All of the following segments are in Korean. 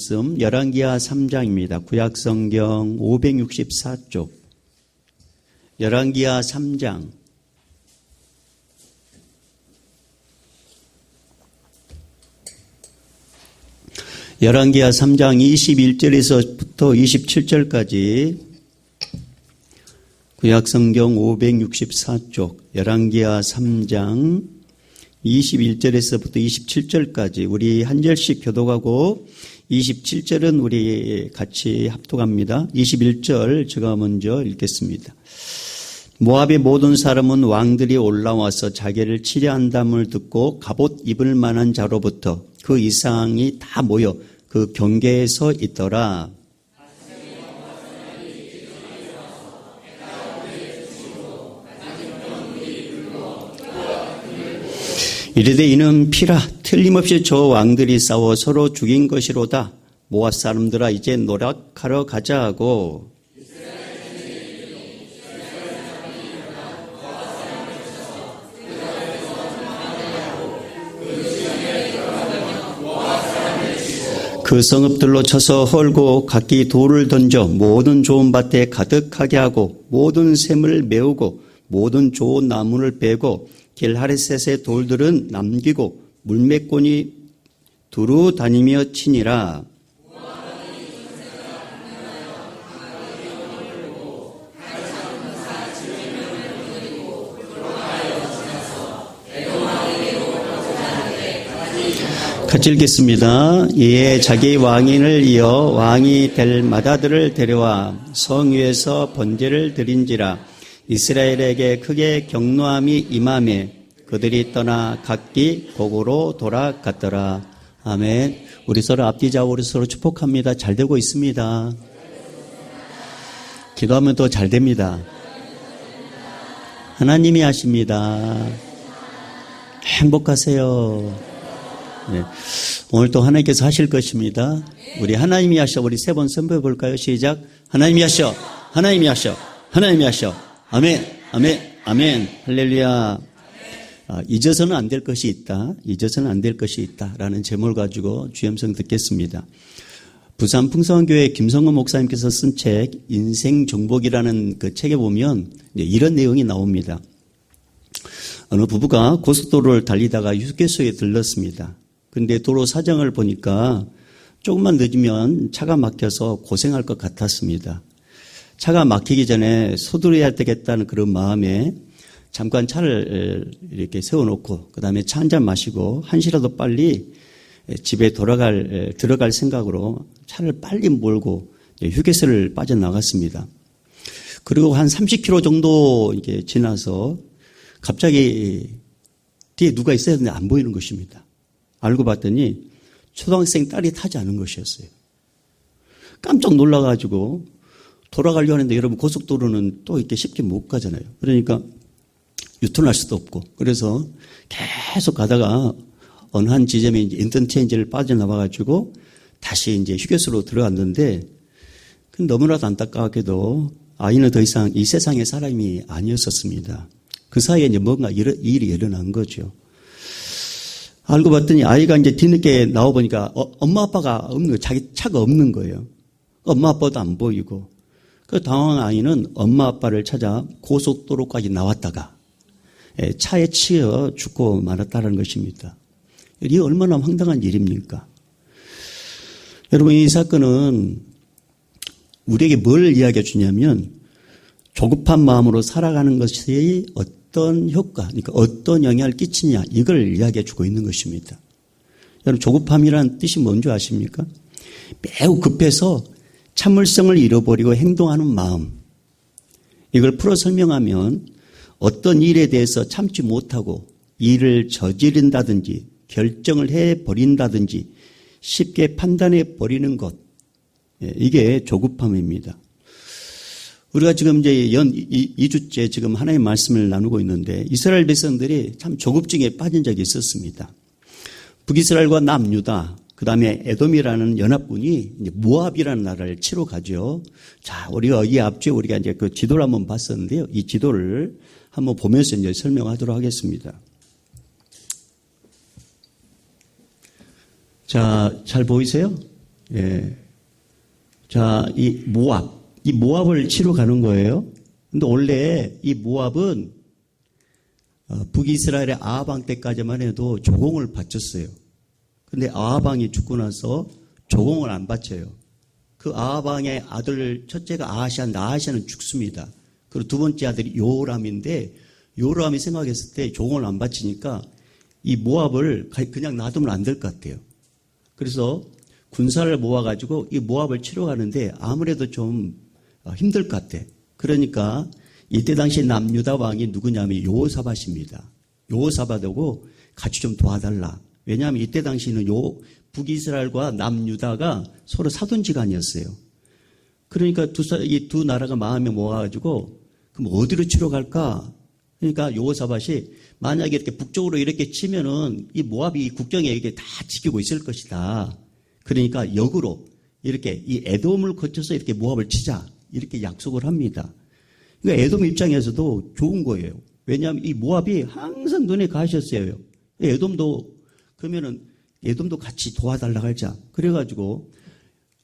말씀 열왕기하 3장입니다. 구약성경 564쪽 열왕기하 3장 열왕기하 3장 21절에서부터 27절까지 구약성경 564쪽 열왕기하 3장 21절에서부터 27절까지 우리 한 절씩 교독하고 27절은 우리 같이 합독합니다. 21절 제가 먼저 읽겠습니다. 모압의 모든 사람은 왕들이 올라와서 자기를 치려한담을 듣고 갑옷 입을 만한 자로부터 그 이상이 다 모여 그 경계에 서 있더라. 이르되 이는 피라 틀림없이 저 왕들이 싸워 서로 죽인 것이로다. 모압 사람들아 이제 노력하러 가자 하고 그 성읍들로 쳐서 헐고 각기 돌을 던져 모든 좋은 밭에 가득하게 하고 모든 샘을 메우고 모든 좋은 나무를 베고 길하레셋의 돌들은 남기고 물매권이 두루 다니며 치니라. 같이 읽겠습니다. 이에 자기 왕인을 이어 왕이 될 마다들을 데려와 성 위에서 번제를 드린지라. 이스라엘에게 크게 경노함이 임하매 그들이 떠나 각기 곡으로 돌아갔더라. 아멘. 우리 서로 앞뒤 좌우로 서로 축복합니다. 잘 되고 있습니다. 기도하면 더 잘 됩니다. 하나님이 하십니다. 행복하세요. 네. 오늘 또 하나님께서 하실 것입니다. 우리 하나님이 하셔. 우리 세 번 선포해 볼까요? 시작. 하나님이 하셔. 하나님이 하셔. 하나님이 하셔. 아멘. 아멘. 아멘. 할렐루야. 잊어서는 안 될 것이 있다. 잊어서는 안 될 것이 있다. 라는 제목을 가지고 주임성 듣겠습니다. 부산 풍성교회 김성호 목사님께서 쓴 책 인생 정복이라는 그 책에 보면 이런 내용이 나옵니다. 어느 부부가 고속도로를 달리다가 휴게소에 들렀습니다. 그런데 도로 사정을 보니까 조금만 늦으면 차가 막혀서 고생할 것 같았습니다. 차가 막히기 전에 서두르야 되겠다는 그런 마음에 잠깐 차를 이렇게 세워놓고 그 다음에 차 한잔 마시고 한시라도 빨리 집에 들어갈 생각으로 차를 빨리 몰고 휴게소를 빠져나갔습니다. 그리고 한 30km 정도 이게 지나서 갑자기 뒤에 누가 있어야 되는데 안 보이는 것입니다. 알고 봤더니 초등학생 딸이 타지 않은 것이었어요. 깜짝 놀라가지고 돌아가려고 하는데 여러분 고속도로는 또 이렇게 쉽게 못 가잖아요. 그러니까 유턴할 수도 없고 그래서 계속 가다가 어느 한 지점에 이제 인터체인지를 빠져나와가지고 다시 이제 휴게소로 들어갔는데 너무나도 안타깝게도 아이는 더 이상 이 세상의 사람이 아니었었습니다. 그 사이에 이제 뭔가 일이 일어난 거죠. 알고 봤더니 아이가 이제 뒤늦게 나와보니까 엄마 아빠가 없는 거예요. 자기 차가 없는 거예요. 엄마 아빠도 안 보이고. 그 당황한 아이는 엄마 아빠를 찾아 고속도로까지 나왔다가 차에 치여 죽고 말았다는 것입니다. 이게 얼마나 황당한 일입니까? 여러분 이 사건은 우리에게 뭘 이야기해 주냐면 조급한 마음으로 살아가는 것이 어떤 효과, 그러니까 어떤 영향을 끼치냐 이걸 이야기해 주고 있는 것입니다. 여러분 조급함이라는 뜻이 뭔지 아십니까? 매우 급해서 참을성을 잃어버리고 행동하는 마음. 이걸 풀어 설명하면 어떤 일에 대해서 참지 못하고 일을 저지른다든지 결정을 해버린다든지 쉽게 판단해 버리는 것. 이게 조급함입니다. 우리가 지금 이제 2주째 지금 하나님의 말씀을 나누고 있는데 이스라엘 백성들이 참 조급증에 빠진 적이 있었습니다. 북이스라엘과 남유다, 그 다음에 에돔이라는 연합군이 이제 모압이라는 나라를 치러 가죠. 자, 우리가 이 앞주에 우리가 이제 그 지도를 한번 봤었는데요. 이 지도를 한번 보면서 이제 설명하도록 하겠습니다. 자, 잘 보이세요? 예. 자, 이 모압을 치러 가는 거예요. 근데 원래 이 모압은 북이스라엘의 아합 왕 때까지만 해도 조공을 바쳤어요. 근데 아합 왕이 죽고 나서 조공을 안 바쳐요. 그 아합 왕의 아들 첫째가 아하시아인데 아하시아는 죽습니다. 그리고 두 번째 아들이 요람인데 요람이 생각했을 때 조공을 안 바치니까 이 모압을 그냥 놔두면 안 될 것 같아요. 그래서 군사를 모아가지고 이 모압을 치러 가는데 아무래도 좀 힘들 것 같아. 그러니까 이때 당시 남유다 왕이 누구냐면 여호사밧입니다. 여호사밧하고 같이 좀 도와달라. 왜냐하면 이때 당시는 북이스라엘과 남유다가 서로 사돈지간이었어요. 그러니까 이 두 나라가 마음에 모아가지고 그럼 어디로 치러 갈까? 그러니까 여호사밧이 만약에 이렇게 북쪽으로 이렇게 치면은 이 모압이 국경에 이렇게 다 지키고 있을 것이다. 그러니까 역으로 이렇게 이 에돔을 거쳐서 이렇게 모압을 치자. 이렇게 약속을 합니다. 그러니까 에돔 입장에서도 좋은 거예요. 왜냐하면 이 모압이 항상 눈에 가셨어요. 그러면은 에돔도 같이 도와달라고 하자. 그래가지고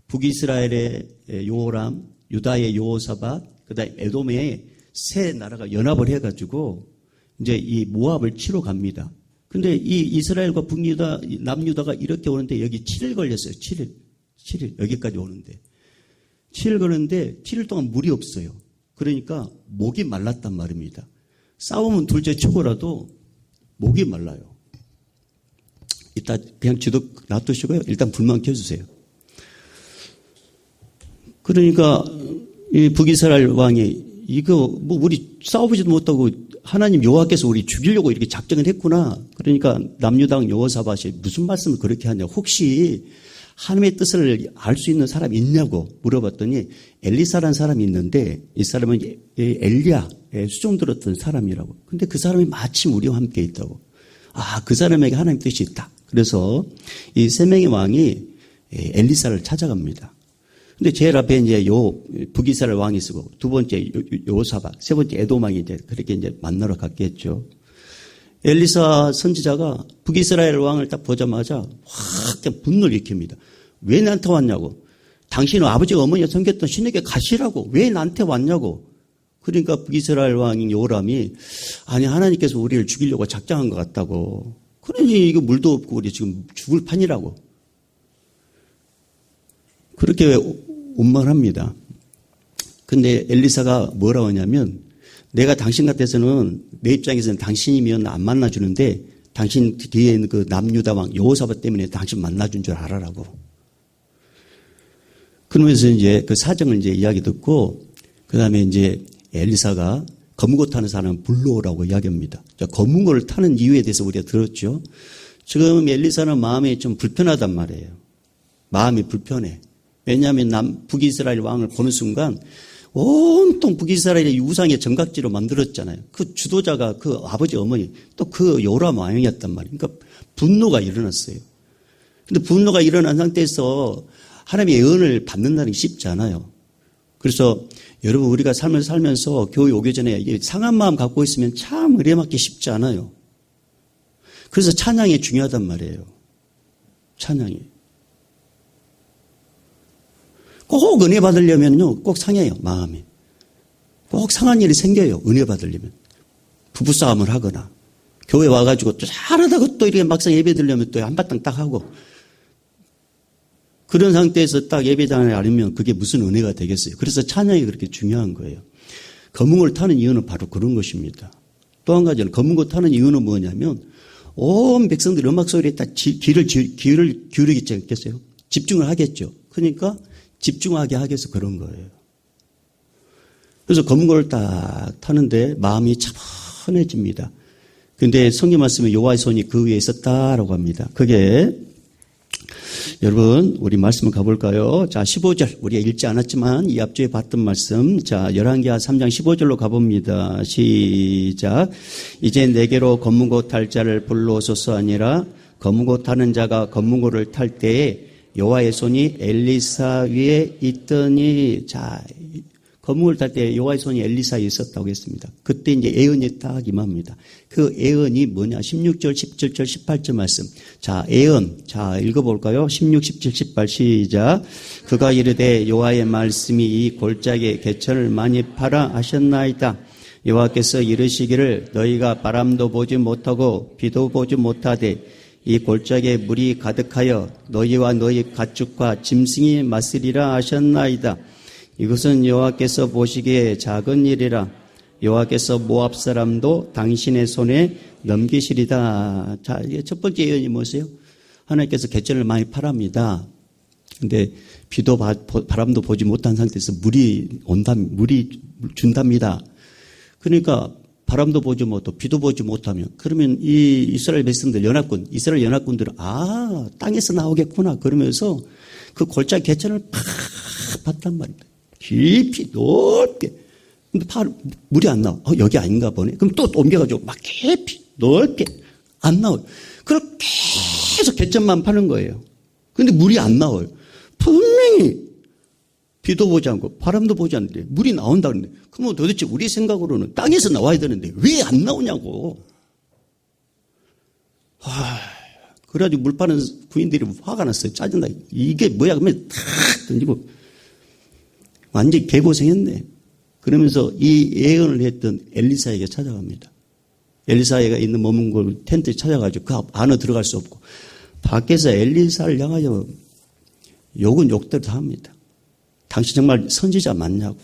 북이스라엘의 요호람, 유다의 여호사밧, 그다음에 에돔의 세 나라가 연합을 해가지고 이제 이 모압을 치러 갑니다. 근데 이 이스라엘과 북유다, 남유다가 이렇게 오는데 여기 7일 걸렸어요. 7일. 여기까지 오는데. 7일 걸렸는데 7일 동안 물이 없어요. 그러니까 목이 말랐단 말입니다. 싸우면 둘째 치고라도 목이 말라요. 이따 그냥 지도 놔두시고요. 일단 불만 켜주세요. 그러니까 이 북이스라엘 왕이 이거 뭐 우리 싸워보지도 못하고 하나님 여호와께서 우리 죽이려고 이렇게 작정을 했구나. 그러니까 남유당 여호사밧이 무슨 말씀을 그렇게 하냐. 혹시 하나님의 뜻을 알 수 있는 사람이 있냐고 물어봤더니 엘리사라는 사람이 있는데 이 사람은 엘리야의 수종 들었던 사람이라고. 근데 그 사람이 마침 우리와 함께 있다고. 아, 그 사람에게 하나님의 뜻이 있다. 그래서 이 세 명의 왕이 엘리사를 찾아갑니다. 근데 제일 앞에 이제 북이스라엘 왕이 쓰고 두 번째 여호사밧, 세 번째 에돔 왕이 이제 그렇게 이제 만나러 갔겠죠. 엘리사 선지자가 북이스라엘 왕을 딱 보자마자 확 분노를 일으킵니다. 왜 나한테 왔냐고. 당신은 아버지가 어머니가 섬겼던 신에게 가시라고. 왜 나한테 왔냐고. 그러니까 북이스라엘 왕인 요람이 아니 하나님께서 우리를 죽이려고 작정한 것 같다고. 그러니 이거 물도 없고 우리 지금 죽을 판이라고. 그렇게 원망합니다. 근데 엘리사가 뭐라고 하냐면 내가 당신 같아서는 내 입장에서는 당신이면 안 만나주는데 당신 뒤에 있는 그 남유다 왕 여호사밧 때문에 당신 만나준 줄 알아라고. 그러면서 이제 그 사정을 이제 이야기 듣고 그 다음에 이제 엘리사가 검은고 타는 사람은 불러오라고 이야기합니다. 자, 검은고를 타는 이유에 대해서 우리가 들었죠. 지금 엘리사는 마음이 좀 불편하단 말이에요. 마음이 불편해. 왜냐하면 북이스라엘 왕을 보는 순간 온통 북이스라엘의 우상의 정각지로 만들었잖아요. 그 주도자가 그 아버지 어머니 또 그 요람 왕이었단 말이에요. 그러니까 분노가 일어났어요. 근데 분노가 일어난 상태에서 하나님의 예언을 받는다는 게 쉽지 않아요. 그래서 여러분 우리가 삶을 살면서 교회 오기 전에 상한 마음 갖고 있으면 참 은혜 받기 쉽지 않아요. 그래서 찬양이 중요하단 말이에요. 찬양이. 꼭 은혜 받으려면요, 꼭 상해요, 마음이. 꼭 상한 일이 생겨요, 은혜 받으려면. 부부싸움을 하거나, 교회 와가지고 또 잘하다가 또 이렇게 막상 예배 드리려면 또 한바탕 딱 하고. 그런 상태에서 딱 예배당에 아니면 그게 무슨 은혜가 되겠어요. 그래서 찬양이 그렇게 중요한 거예요. 검은고를 타는 이유는 바로 그런 것입니다. 또 한 가지는 검은고 타는 이유는 뭐냐면, 온 백성들이 음악 소리에 딱 귀를 기울이겠지 않겠어요? 집중을 하겠죠. 그러니까, 집중하게 하기 위해서 그런 거예요. 그래서 검은고를 딱 타는데 마음이 차분해집니다. 그런데 성경 말씀에 여호와의 손이 그 위에 있었다라고 합니다. 그게 여러분 우리 말씀을 가볼까요? 자 15절 우리가 읽지 않았지만 이 앞주에 봤던 말씀 자 열왕기하 3장 15절로 가봅니다. 시작. 이제 내게로 검은고 탈 자를 불러오소서 아니라 검은고 타는 자가 검은고를 탈 때에 여호와의 손이 엘리사 위에 있더니 자 거북을 탈 때 여호와의 손이 엘리사에 있었다고 했습니다. 그때 이제 예언이 딱 임합니다. 그 예언이 뭐냐? 16절, 17절, 18절 말씀. 자, 예언. 자, 읽어볼까요? 16, 17, 18 시작. 그가 이르되 여호와의 말씀이 이 골짜기에 개천을 많이 파라 하셨나이다. 여호와께서 이르시기를 너희가 바람도 보지 못하고 비도 보지 못하되 이 골짜기에 물이 가득하여 너희와 너희 가축과 짐승이 맞으리라 하셨나이다. 이것은 여호와께서 보시기에 작은 일이라. 여호와께서 모압 사람도 당신의 손에 넘기시리다. 자, 이게 첫 번째 예언이 뭐세요? 하나님께서 개천을 많이 파랍니다. 근데 비도 바람도 보지 못한 상태에서 물이 준답니다. 그러니까 바람도 보지 못하고 비도 보지 못하면 그러면 이 이스라엘 백성들 이스라엘 연합군들은 땅에서 나오겠구나 그러면서 그 골짜기 개천을 팍 봤단 말입니다. 깊이 넓게. 근데 물이 안 나와. 여기 아닌가 보네. 그럼 또 옮겨가지고 막 깊이 넓게 안 나와요. 그럼 계속 개천만 파는 거예요. 근데 물이 안 나와요. 분명히 비도 보지 않고 바람도 보지 않는데 물이 나온다는데 그러면 도대체 우리 생각으로는 땅에서 나와야 되는데 왜 안 나오냐고. 그래가지고 물 파는 구인들이 화가 났어요. 짜증나. 이게 뭐야 그러면 탁 던지고 완전히 개고생했네. 그러면서 이 예언을 했던 엘리사에게 찾아갑니다. 엘리사가 있는 머문 텐트에 찾아가지고 그 안에 들어갈 수 없고 밖에서 엘리사를 향하여 욕은 욕대로 다 합니다. 당신 정말 선지자 맞냐고.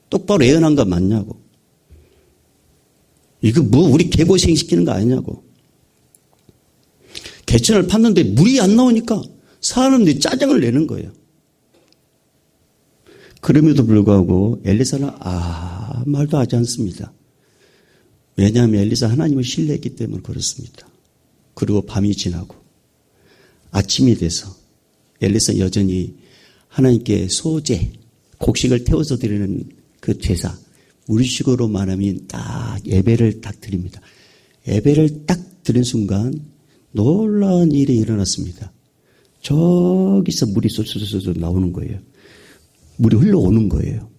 똑바로 예언한 거 맞냐고. 이거 뭐 우리 개고생시키는 거 아니냐고. 개천을 팠는데 물이 안 나오니까 사람들이 짜증을 내는 거예요. 그럼에도 불구하고 엘리사는 아무 말도 하지 않습니다. 왜냐하면 엘리사 하나님을 신뢰했기 때문에 그렇습니다. 그리고 밤이 지나고 아침이 돼서 엘리사 여전히 하나님께 소제, 곡식을 태워서 드리는 그 제사, 우리식으로 말하면 딱 예배를 딱 드립니다. 예배를 딱 드린 순간 놀라운 일이 일어났습니다. 저기서 물이 쏟쏟 나오는 거예요. 물이 흘러오는 거예요.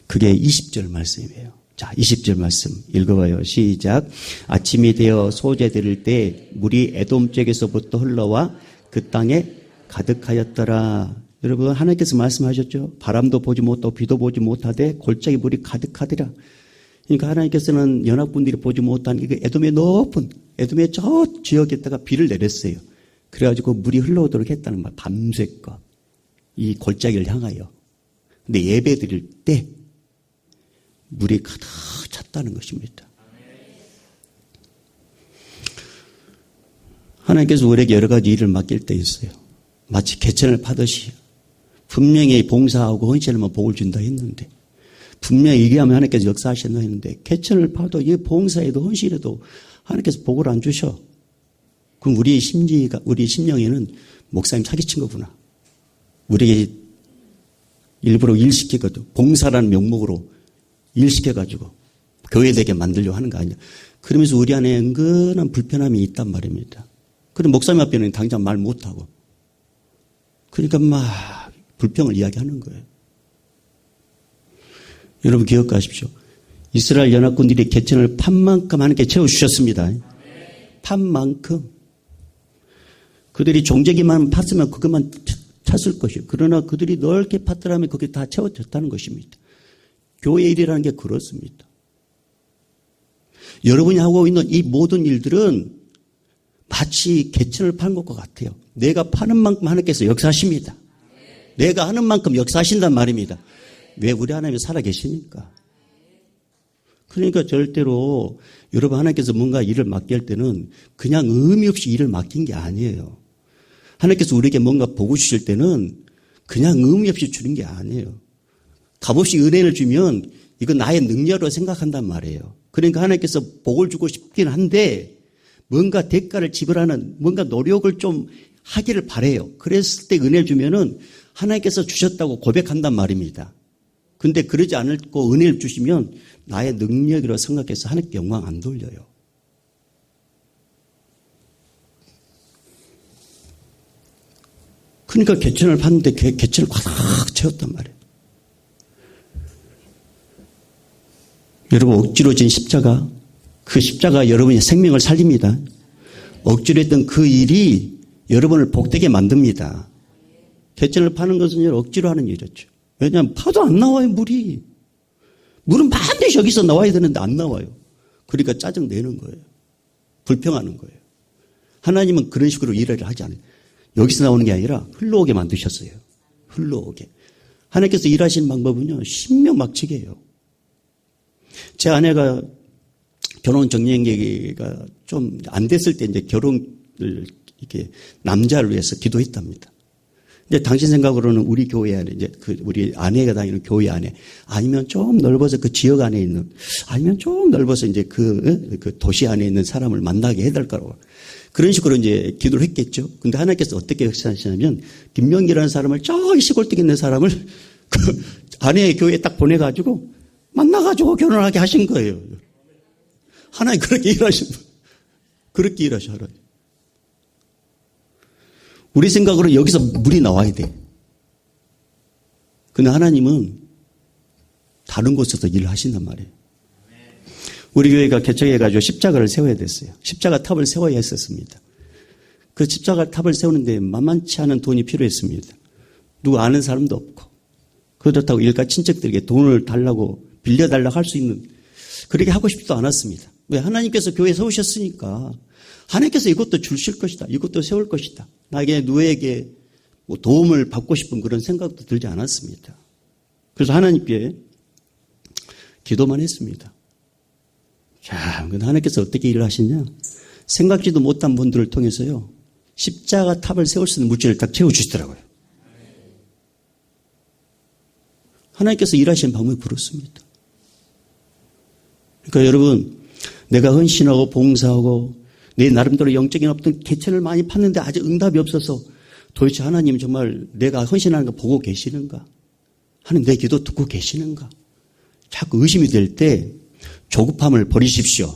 그게 20절 말씀이에요. 자, 20절 말씀 읽어봐요. 시작. 아침이 되어 소제 드릴 때 물이 에돔 쪽에서부터 흘러와 그 땅에 가득하였더라. 여러분 하나님께서 말씀하셨죠. 바람도 보지 못하고 비도 보지 못하되 골짜기 물이 가득하더라. 그러니까 하나님께서는 연합군들이 보지 못한 이거 에돔의 높은 에돔의 저 지역에다가 비를 내렸어요. 그래가지고 물이 흘러오도록 했다는 말. 밤새껏 이 골짜기를 향하여. 근데 예배 드릴 때 물이 가득 찼다는 것입니다. 하나님께서 우리에게 여러 가지 일을 맡길 때 있어요. 마치 개천을 파듯이 분명히 봉사하고 헌신하면 복을 준다 했는데 분명히 얘기하면 하나님께서 역사하신다 했는데 개천을 파도 이 봉사에도 헌신에도 하나님께서 복을 안 주셔. 그럼 우리 심령에는 목사님 사기친 거구나. 우리에게 일부러 일시키거든. 봉사라는 명목으로 일시켜가지고 교회되게 만들려고 하는 거 아니야. 그러면서 우리 안에 은근한 불편함이 있단 말입니다. 그럼 목사님 앞에는 당장 말 못하고. 그러니까 막 불평을 이야기하는 거예요. 여러분 기억하십시오. 이스라엘 연합군들이 개천을 판 만큼 하나님께 채워주셨습니다. 판 만큼. 그들이 종제기만 팠으면 그것만 찼을 것이에요. 그러나 그들이 넓게 팠더라면 그게 다 채워졌다는 것입니다. 교회 일이라는 게 그렇습니다. 여러분이 하고 있는 이 모든 일들은 마치 개천을 파는 것과 같아요. 내가 파는 만큼 하나님께서 역사하십니다. 내가 하는 만큼 역사하신단 말입니다. 왜 우리 하나님이 살아계시니까. 그러니까 절대로 여러분 하나님께서 뭔가 일을 맡길 때는 그냥 의미 없이 일을 맡긴 게 아니에요. 하나님께서 우리에게 뭔가 복을 주실 때는 그냥 의미 없이 주는 게 아니에요. 값없이 은혜를 주면 이건 나의 능력으로 생각한단 말이에요. 그러니까 하나님께서 복을 주고 싶긴 한데 뭔가 대가를 지불하는 뭔가 노력을 좀 하기를 바라요. 그랬을 때 은혜를 주면은 하나님께서 주셨다고 고백한단 말입니다. 근데 그러지 않고 은혜를 주시면 나의 능력이라고 생각해서 하나님께 영광 안 돌려요. 그러니까 개천을 봤는데 개천을 꽉 채웠단 말이에요. 여러분, 억지로 진 십자가, 그 십자가 여러분의 생명을 살립니다. 억지로 했던 그 일이 여러분을 복되게 만듭니다. 개천을 파는 것은 억지로 하는 일이었죠. 왜냐하면 파도 안 나와요, 물이. 물은 반드시 여기서 나와야 되는데 안 나와요. 그러니까 짜증내는 거예요. 불평하는 거예요. 하나님은 그런 식으로 일을 하지 않아요. 여기서 나오는 게 아니라 흘러오게 만드셨어요. 흘러오게. 하나님께서 일하시는 방법은요, 신명막측이에요. 제 아내가 결혼 정년기가 좀 안 됐을 때 이제 결혼을 이렇게 남자를 위해서 기도했답니다. 근데 당신 생각으로는 우리 교회 안에 이제 우리 아내가 다니는 교회 안에 아니면 좀 넓어서 그 지역 안에 있는 아니면 좀 넓어서 이제 그 도시 안에 있는 사람을 만나게 해야 될까라고 그런 식으로 이제 기도를 했겠죠. 근데 하나님께서 어떻게 하시냐면 김명기라는 사람을 저기 시골 댁에 있는 사람을 그 아내의 교회에 딱 보내가지고 만나가지고 결혼하게 하신 거예요. 하나님 그렇게 일하신 그렇게 일하셔. 우리 생각으로 여기서 물이 나와야 돼. 근데 하나님은 다른 곳에서 일을 하신단 말이에요. 우리 교회가 개척해가지고 십자가를 세워야 됐어요. 십자가 탑을 세워야 했었습니다. 그 십자가 탑을 세우는데 만만치 않은 돈이 필요했습니다. 누구 아는 사람도 없고 그렇다고 일가 친척들에게 돈을 달라고 빌려달라고 할 수 있는 그렇게 하고 싶지도 않았습니다. 왜? 하나님께서 교회 세우셨으니까 하나님께서 이것도 주실 것이다. 이것도 세울 것이다. 나에게 누구에게 뭐 도움을 받고 싶은 그런 생각도 들지 않았습니다. 그래서 하나님께 기도만 했습니다. 자, 근데 하나님께서 어떻게 일을 하시냐? 생각지도 못한 분들을 통해서요, 십자가 탑을 세울 수 있는 물질을 딱 채워주시더라고요. 하나님께서 일하시는 방법이 그렇습니다. 그러니까 여러분, 내가 헌신하고 봉사하고 내 나름대로 영적인 어떤 개천을 많이 팠는데 아직 응답이 없어서 도대체 하나님 정말 내가 헌신하는 거 보고 계시는가? 하나님 내 기도 듣고 계시는가? 자꾸 의심이 될 때 조급함을 버리십시오.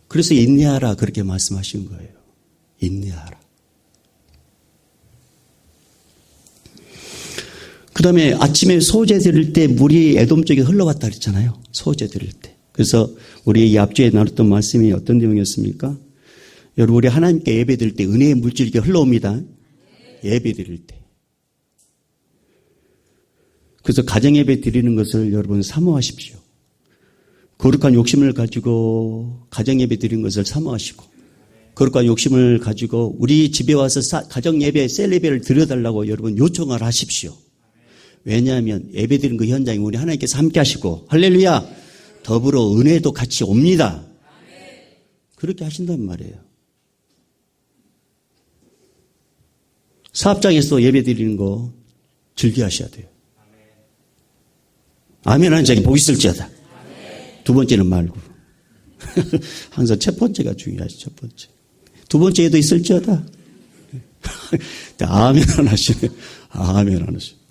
그래서 인내하라 그렇게 말씀하신 거예요. 인내하라. 그 다음에 아침에 소재 드릴 때 물이 에돔 쪽에 흘러갔다 그랬잖아요. 소재 드릴 때. 그래서 우리 이 앞주에 나눴던 말씀이 어떤 내용이었습니까? 여러분 우리 하나님께 예배 드릴 때 은혜의 물질이 흘러옵니다. 예배 드릴 때. 그래서 가정 예배 드리는 것을 여러분 사모하십시오. 거룩한 욕심을 가지고 가정 예배 드리는 것을 사모하시고 거룩한 욕심을 가지고 우리 집에 와서 가정 예배, 셀 예배를 드려달라고 여러분 요청을 하십시오. 왜냐하면 예배 드리는 그 현장에 우리 하나님께서 함께 하시고 할렐루야 더불어 은혜도 같이 옵니다. 그렇게 하신단 말이에요. 사업장에서 예배 드리는 거 즐겨하셔야 돼요. 아멘 하는 자에게 복이 있을지어다. 두 번째는 말고. 항상 첫 번째가 중요하죠. 첫 번째. 두 번째에도 있을지어다. 아멘 안 하시네. 아멘 안 하시네.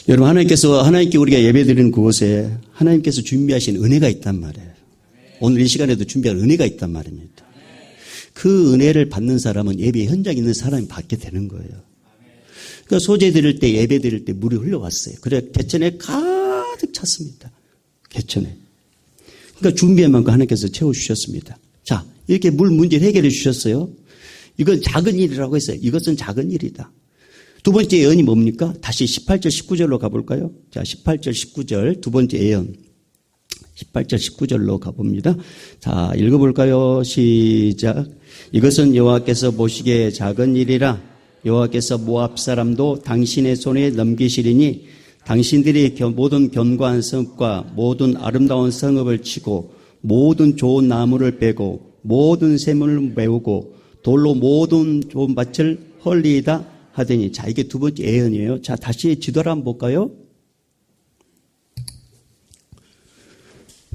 여러분 하나님께 우리가 예배드리는 그곳에 하나님께서 준비하신 은혜가 있단 말이에요. 오늘 이 시간에도 준비한 은혜가 있단 말입니다. 그 은혜를 받는 사람은 예배 현장에 있는 사람이 받게 되는 거예요. 그러니까 소재 드릴 때 예배 드릴 때 물이 흘러왔어요. 그래 개천에 가득 찼습니다. 개천에. 그러니까 준비한 만큼 하나님께서 채워주셨습니다. 자, 이렇게 물 문제를 해결해 주셨어요. 이건 작은 일이라고 했어요. 이것은 작은 일이다. 두 번째 예언이 뭡니까? 다시 18절 19절로 가볼까요? 자, 18절 19절 두 번째 예언 18절 19절로 가봅니다. 자, 읽어볼까요? 시작. 이것은 여호와께서 보시기에 작은 일이라 여호와께서 모압 사람도 당신의 손에 넘기시리니 당신들이 모든 견고한 성읍과 모든 아름다운 성읍을 치고 모든 좋은 나무를 베고 모든 샘을 메우고 돌로 모든 좋은 밭을 헐리이다 하더니 자 이게 두 번째 예언이에요. 자 다시 지도를 한번 볼까요?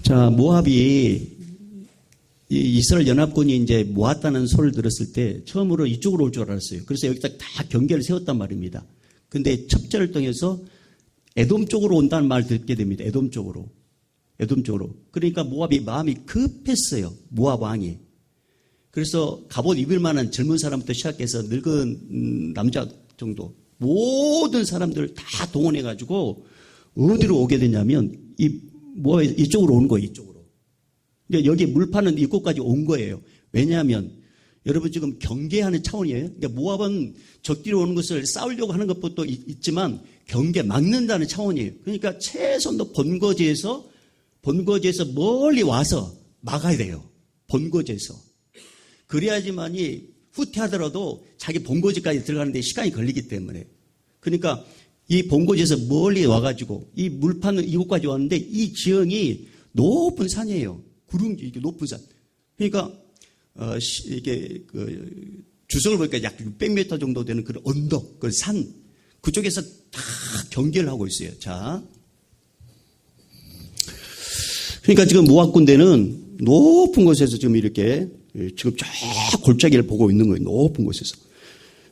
자 모압이 이스라엘 연합군이 이제 모았다는 소리를 들었을 때 처음으로 이쪽으로 올 줄 알았어요. 그래서 여기다 다 경계를 세웠단 말입니다. 근데 첩자를 통해서 에돔 쪽으로 온다는 말을 듣게 됩니다. 에돔 쪽으로. 에돔 쪽으로. 그러니까 모압이 마음이 급했어요. 모압 왕이. 그래서 갑옷 입을 만한 젊은 사람부터 시작해서 늙은 남자 정도 모든 사람들을 다 동원해가지고 어디로 오게 되냐면 이쪽으로 온 거예요. 이쪽으로. 그러니까 여기 물 파는 이곳까지 온 거예요. 왜냐하면 여러분 지금 경계하는 차원이에요. 그러니까 모압은 적들이 오는 것을 싸우려고 하는 것도 있지만 경계 막는다는 차원이에요. 그러니까 최소한도 본거지에서 멀리 와서 막아야 돼요. 본거지에서. 그래야지만이 후퇴하더라도 자기 본거지까지 들어가는데 시간이 걸리기 때문에. 그러니까 이 본거지에서 멀리 와가지고 이 물 파는 이곳까지 왔는데 이 지형이 높은 산이에요. 구릉지, 이게 높은 산. 그러니까 이게 주석을 보니까 약 600m 정도 되는 그런 언덕, 그 산, 그쪽에서 다 경계를 하고 있어요. 자. 그러니까 지금 모압 군대는 높은 곳에서 지금 이렇게 지금 쫙 골짜기를 보고 있는 거예요. 높은 곳에서.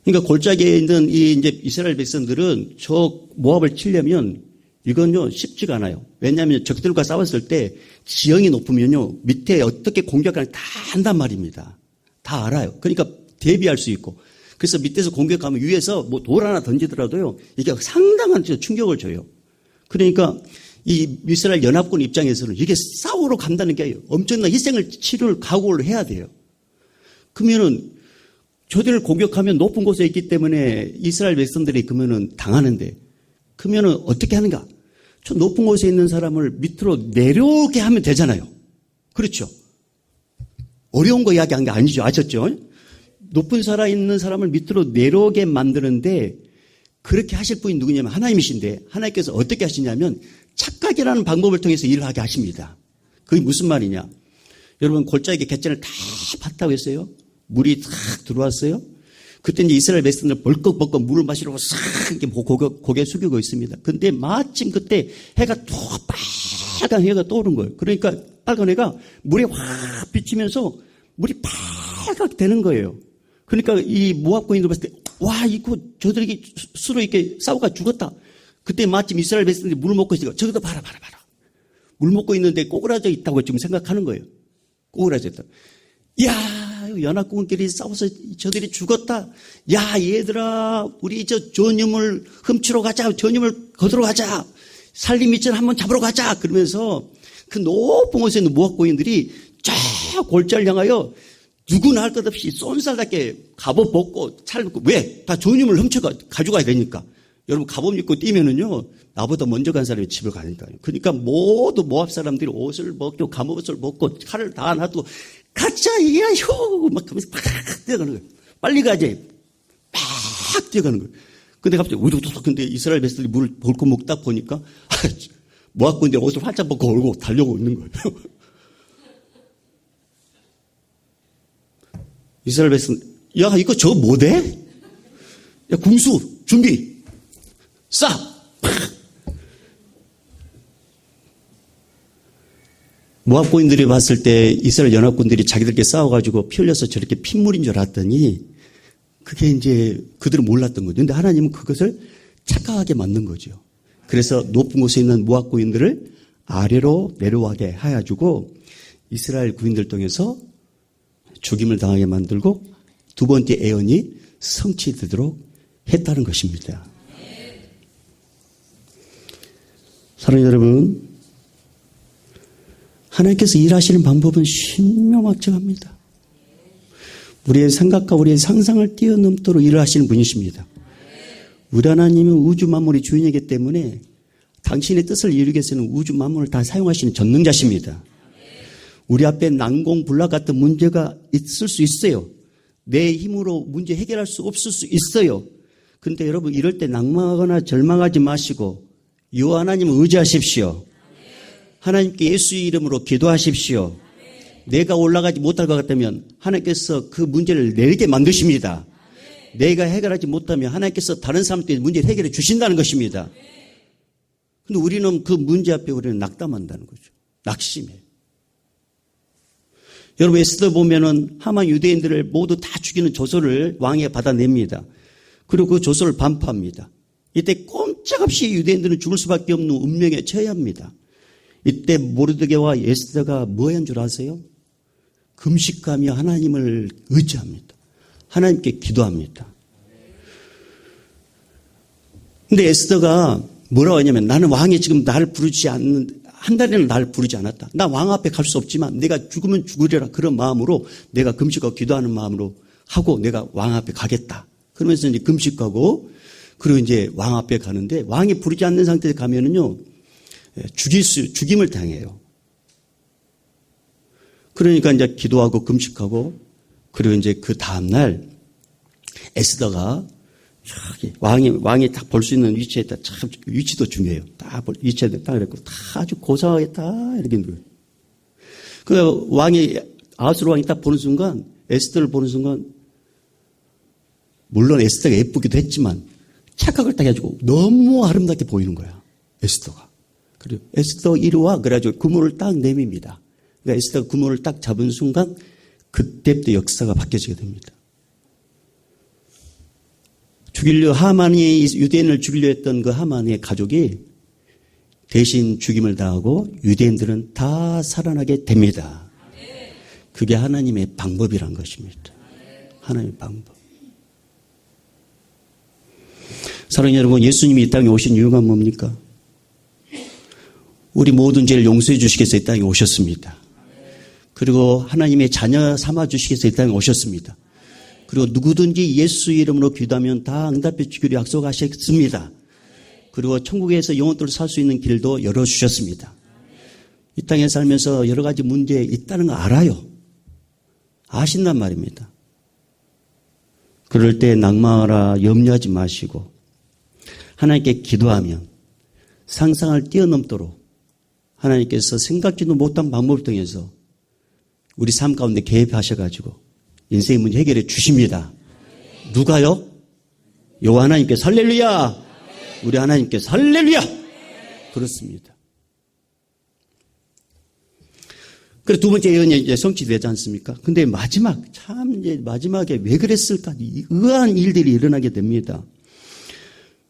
그러니까 골짜기에 있는 이제 이스라엘 백성들은 저 모압을 치려면 이건요 쉽지가 않아요. 왜냐하면 적들과 싸웠을 때 지형이 높으면요 밑에 어떻게 공격하는지 다 안단 말입니다. 다 알아요. 그러니까 대비할 수 있고. 그래서 밑에서 공격하면 위에서 뭐 돌 하나 던지더라도요 이게 상당한 충격을 줘요. 그러니까 이 이스라엘 연합군 입장에서는 이게 싸우러 간다는 게 엄청난 희생을 치를 각오를 해야 돼요. 그러면은 저들을 공격하면 높은 곳에 있기 때문에 이스라엘 백성들이 그러면은 당하는데 그러면은 어떻게 하는가? 저 높은 곳에 있는 사람을 밑으로 내려오게 하면 되잖아요. 그렇죠? 어려운 거 이야기한 게 아니죠. 아셨죠? 높은 살아 있는 사람을 밑으로 내려오게 만드는데 그렇게 하실 분이 누구냐면 하나님이신데 하나님께서 어떻게 하시냐면 착각이라는 방법을 통해서 일을 하게 하십니다. 그게 무슨 말이냐? 여러분 골짜기 갯잔을 다 팠다고 했어요. 물이 탁 들어왔어요. 그때 이제 이스라엘 백성들 벌컥벌컥 물을 마시려고 싹 이렇게 고개 숙이고 있습니다. 근데 마침 그때 해가 또 빨간 해가 떠오른 거예요. 그러니까 빨간 해가 물에 확 비치면서 물이 빨갛게 되는 거예요. 그러니까 이 모압 군인들 봤을 때 와 이거 저들이 서로 이렇게 싸우가 죽었다. 그때 마침 이스라엘 백성들이 물을 먹고 있으니까 저기도 봐라. 물 먹고 있는데 꼬그라져 있다고 지금 생각하는 거예요. 꼬그라져 있다. 야 연합군끼리 싸워서 저들이 죽었다. 야 얘들아 우리 저 전유물 훔치러 가자. 전유물 거두러 가자. 살림 미천 한번 잡으러 가자. 그러면서 그 높은 곳에 있는 모압 군인들이 쫙 골짜기를 향하여 누구나 할 것 없이 쏜살답게 갑옷 벗고 차를 벗고 왜? 다 전유물 훔쳐가 가져가야 되니까. 여러분 갑옷 입고 뛰면은요 나보다 먼저 간 사람이 집을 가니까요. 그러니까 모두 모압 사람들이 옷을 벗고 갑옷을 벗고 칼을 다 놔두고 가자 야효 막 하면서 팍 뛰어가는 거예요. 빨리 가지 팍 뛰어가는 거예요. 근데 갑자기 우두둑 근데 이스라엘 백성들이 물을 벗고 먹다 보니까 모압 군인들이 옷을 활짝 벗고 얼고 달려오고 있는 거예요. 이스라엘 백성 야 이거 저거 뭐 돼? 야 궁수 준비 쏴! 모압 군인들이 봤을 때 이스라엘 연합군들이 자기들끼리 싸워가지고 피 흘려서 저렇게 핏물인 줄 알았더니 그게 이제 그들은 몰랐던 거죠. 그런데 하나님은 그것을 착각하게 만든 거죠. 그래서 높은 곳에 있는 모압 군인들을 아래로 내려가게 해가지고 이스라엘 군인들 통해서 죽임을 당하게 만들고 두 번째 애언이 성취되도록 했다는 것입니다. 사랑하는 여러분, 하나님께서 일하시는 방법은 신묘막정합니다. 우리의 생각과 우리의 상상을 뛰어넘도록 일을 하시는 분이십니다. 우리 하나님은 우주 만물의 주인이기 때문에 당신의 뜻을 이루기 위해서는 우주 만물을 다 사용하시는 전능자십니다. 우리 앞에 난공불락 같은 문제가 있을 수 있어요. 내 힘으로 문제 해결할 수 없을 수 있어요. 그런데 여러분 이럴 때 낙망하거나 절망하지 마시고 여호와 하나님을 의지하십시오. 하나님께 예수의 이름으로 기도하십시오. 내가 올라가지 못할 것 같다면 하나님께서 그 문제를 내리게 만드십니다. 내가 해결하지 못하면 하나님께서 다른 사람들의 문제를 해결해 주신다는 것입니다. 그런데 우리는 그 문제 앞에 우리는 낙담한다는 거죠. 낙심해. 여러분 에스더 보면은 하만 유대인들을 모두 다 죽이는 조서를 왕에게 받아냅니다. 그리고 그 조서를 반포합니다. 이때 꼼짝없이 유대인들은 죽을 수밖에 없는 운명에 처해야 합니다. 이때 모르드게와 에스더가 뭐 한 줄 아세요? 금식하며 하나님을 의지합니다. 하나님께 기도합니다. 근데 에스더가 뭐라고 하냐면 나는 왕이 지금 나를 부르지 않는, 한 달에는 나를 부르지 않았다. 나 왕 앞에 갈 수 없지만 내가 죽으면 죽으리라 그런 마음으로 내가 금식하고 기도하는 마음으로 하고 내가 왕 앞에 가겠다. 그러면서 이제 금식하고 그리고 이제 왕 앞에 가는데 왕이 부르지 않는 상태에 가면은요, 죽임을 당해요. 그러니까 이제 기도하고 금식하고 그리고 이제 그 다음날 에스더가 왕이 딱 볼 수 있는 위치에 딱 참 위치도 중요해요. 딱 위치에 딱 이랬고 다 아주 고상하게 딱 이렇게 누워요. 그 왕이 아하스로 왕이 딱 보는 순간 에스더를 보는 순간 물론 에스더가 예쁘기도 했지만 착각을 딱 해가지고 너무 아름답게 보이는 거야. 에스더가. 그리고 에스더 이리 와 그래가지고 구물을 딱 내밉니다. 그러니까 에스더가 구물을 딱 잡은 순간 그때부터 역사가 바뀌어지게 됩니다. 하만이 유대인을 죽이려 했던 그 하만의 가족이 대신 죽임을 당하고 유대인들은 다 살아나게 됩니다. 그게 하나님의 방법이란 것입니다. 하나님의 방법. 사랑하는 여러분, 예수님이 이 땅에 오신 이유가 뭡니까? 우리 모든 죄를 용서해 주시겠어 이 땅에 오셨습니다. 그리고 하나님의 자녀 삼아 주시겠어 이 땅에 오셨습니다. 그리고 누구든지 예수 이름으로 기도하면 다 응답해 주기로 약속하셨습니다. 그리고 천국에서 영원토록 살 수 있는 길도 열어주셨습니다. 이 땅에 살면서 여러 가지 문제 있다는 거 알아요. 아신단 말입니다. 그럴 때 낭망하라 염려하지 마시고 하나님께 기도하면 상상을 뛰어넘도록 하나님께서 생각지도 못한 방법을 통해서 우리 삶 가운데 개입하셔가지고 인생의 문제 해결해 주십니다. 누가요? 여호와 하나님께서 할렐루야! 우리 하나님께서 할렐루야! 그렇습니다. 그래서 두 번째 예언이 이제 성취되지 않습니까? 근데 마지막에 왜 그랬을까? 의아한 일들이 일어나게 됩니다.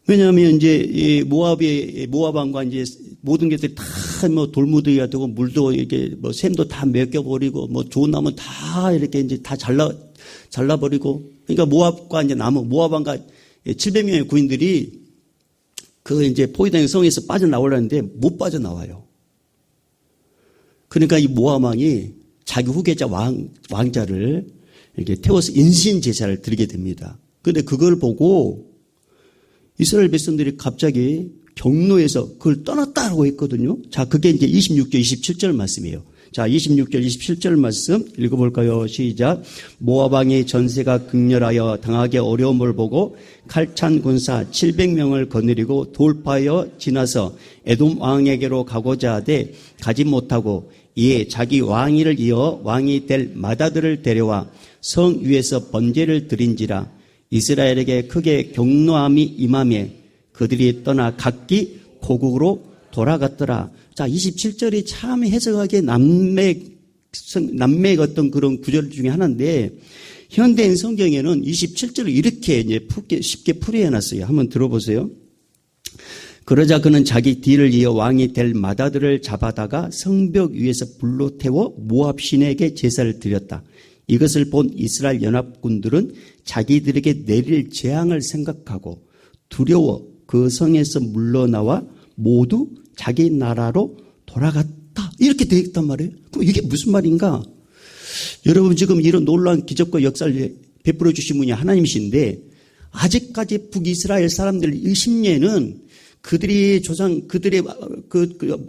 왜냐하면 이제 모압 왕과 이제 모든 것들이 다 뭐 돌무더기가 되고 물도 이렇게 뭐 샘도 다 맡겨버리고 뭐 좋은 나무 다 이렇게 이제 다 잘라버리고 그러니까 모압과 이제 모압 왕과 700명의 구인들이 그 이제 포위된 성에서 빠져나오려는데 못 빠져나와요. 그러니까 이 모압 왕이 자기 후계자 왕자를 이렇게 태워서 인신 제사를 드리게 됩니다. 그런데 그걸 보고 이스라엘 백성들이 갑자기 경로에서 그걸 떠났다고 했거든요. 자, 그게 이제 26절, 27절 말씀이에요. 자, 26절, 27절 말씀 읽어볼까요? 시작. 모압 왕의 전세가 극렬하여 당하게 어려움을 보고 칼찬 군사 700명을 거느리고 돌파하여 지나서 에돔 왕에게로 가고자 하되 가지 못하고 이에 자기 왕위를 이어 왕이 될 맏아들을 데려와 성 위에서 번제를 드린지라 이스라엘에게 크게 경노함이 임하며 그들이 떠나 각기 고국으로 돌아갔더라. 자, 27절이 참 해석하기에 남맥 어떤 그런 구절 중에 하나인데 현대인 성경에는 27절을 이렇게 이제 쉽게 풀이해놨어요. 한번 들어보세요. 그러자 그는 자기 뒤를 이어 왕이 될 맏아들을 잡아다가 성벽 위에서 불로 태워 모압 신에게 제사를 드렸다. 이것을 본 이스라엘 연합군들은 자기들에게 내릴 재앙을 생각하고 두려워 그 성에서 물러나와 모두 자기 나라로 돌아갔다. 이렇게 되어 있단 말이에요. 그럼 이게 무슨 말인가? 여러분 지금 이런 놀라운 기적과 역사를 베풀어 주신 분이 하나님이신데 아직까지 북이스라엘 사람들 이 심리에는 그들의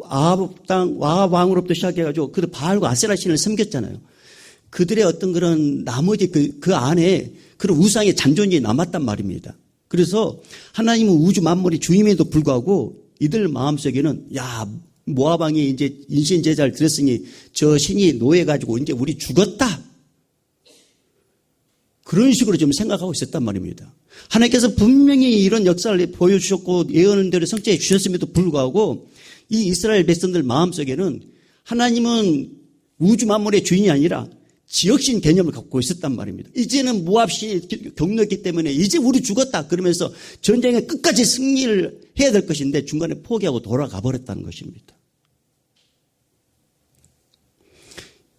아합 땅 아합 왕으로부터 시작해가지고 그들 바알과 아세라 신을 섬겼잖아요. 그들의 어떤 그런 나머지 그 안에 그런 우상의 잔존이 남았단 말입니다. 그래서 하나님은 우주 만물의 주임에도 불구하고 이들 마음속에는 모압 왕이 이제 인신 제사를 드렸으니 저 신이 노예가지고 이제 우리 죽었다. 그런 식으로 좀 생각하고 있었단 말입니다. 하나님께서 분명히 이런 역사를 보여주셨고 예언대로 성취해 주셨음에도 불구하고 이 이스라엘 백성들 마음속에는 하나님은 우주 만물의 주인이 아니라 지역신 개념을 갖고 있었단 말입니다. 이제는 모압신이 경로했기 때문에 이제 우리 죽었다 그러면서 전쟁에 끝까지 승리를 해야 될 것인데 중간에 포기하고 돌아가 버렸다는 것입니다.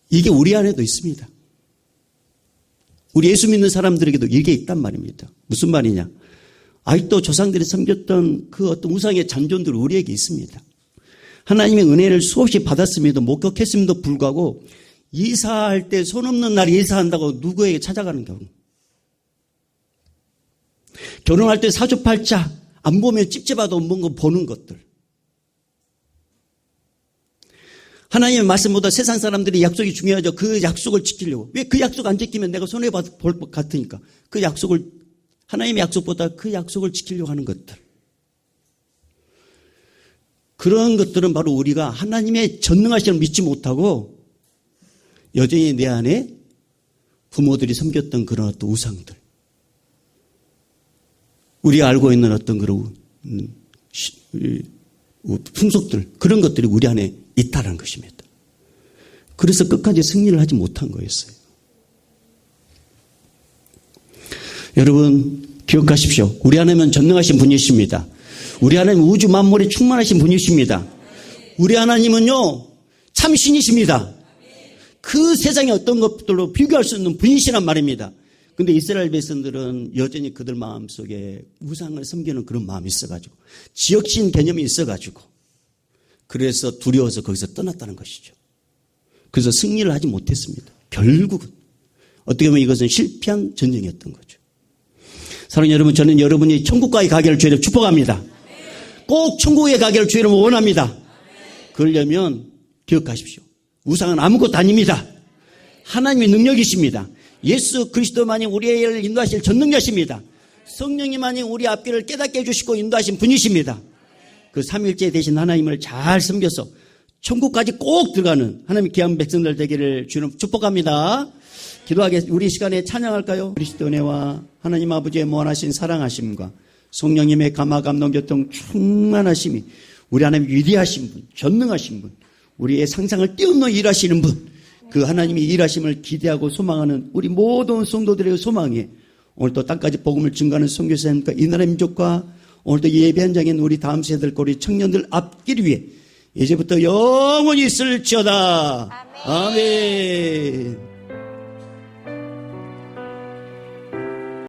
이게 우리 안에도 있습니다. 우리 예수 믿는 사람들에게도 이게 있단 말입니다. 무슨 말이냐? 아직도 조상들이 섬겼던 그 어떤 우상의 잔존들이 우리에게 있습니다. 하나님의 은혜를 수없이 받았음에도 목격했음에도 불구하고 이사할 때 손 없는 날 이사한다고 누구에게 찾아가는 경우, 결혼할 때 사주팔자 안 보면 찝찝하도 뭔가 보는 것들, 하나님의 말씀보다 세상 사람들이 약속이 중요하죠. 그 약속을 지키려고. 왜 그 약속 안 지키면 내가 손해볼 것 같으니까 그 약속을, 하나님의 약속보다 그 약속을 지키려고 하는 것들, 그런 것들은 바로 우리가 하나님의 전능하심을 믿지 못하고 여전히 내 안에 부모들이 섬겼던 그런 어떤 우상들, 우리가 알고 있는 어떤 그런 풍속들, 그런 것들이 우리 안에 있다는 것입니다. 그래서 끝까지 승리를 하지 못한 거였어요. 여러분 기억하십시오. 우리 하나님은 전능하신 분이십니다. 우리 하나님은 우주 만물에 충만하신 분이십니다. 우리 하나님은요 참신이십니다. 그 세상의 어떤 것들로 비교할 수 없는 분이시란 말입니다. 근데 이스라엘 백성들은 여전히 그들 마음속에 우상을 섬기는 그런 마음이 있어가지고, 지역신 개념이 있어가지고, 그래서 두려워서 거기서 떠났다는 것이죠. 그래서 승리를 하지 못했습니다. 결국은 어떻게 보면 이것은 실패한 전쟁이었던 거죠. 사랑하는 여러분, 저는 여러분이 천국까지 가기를 주의로 축복합니다. 꼭 천국에 가기를 주의로 원합니다. 그러려면 기억하십시오. 우상은 아무것도 아닙니다. 하나님의 능력이십니다. 예수 그리스도만이 우리를 인도하실 전능자십니다. 성령님만이 우리 앞길을 깨닫게 해주시고 인도하신 분이십니다. 그 삼일째 되신 하나님을 잘 섬겨서 천국까지 꼭 들어가는 하나님 귀한 백성들 되기를 주님 축복합니다. 기도하겠습니다. 우리 시간에 찬양할까요? 그리스도 은혜와 하나님 아버지의 무한하신 사랑하심과 성령님의 감화 감동 교통 충만하심이 우리 하나님 위대하신 분, 전능하신 분, 우리의 상상을 뛰어넘어 일하시는 분, 그 하나님이 일하심을 기대하고 소망하는 우리 모든 성도들의 소망에 오늘도 땅까지 복음을 증거하는 선교사님과 이 나라 민족과 오늘도 예배 현장에 있는 우리 다음 세대들, 우리 청년들 앞길 위해 이제부터 영원히 있을지어다. 아멘. 아멘.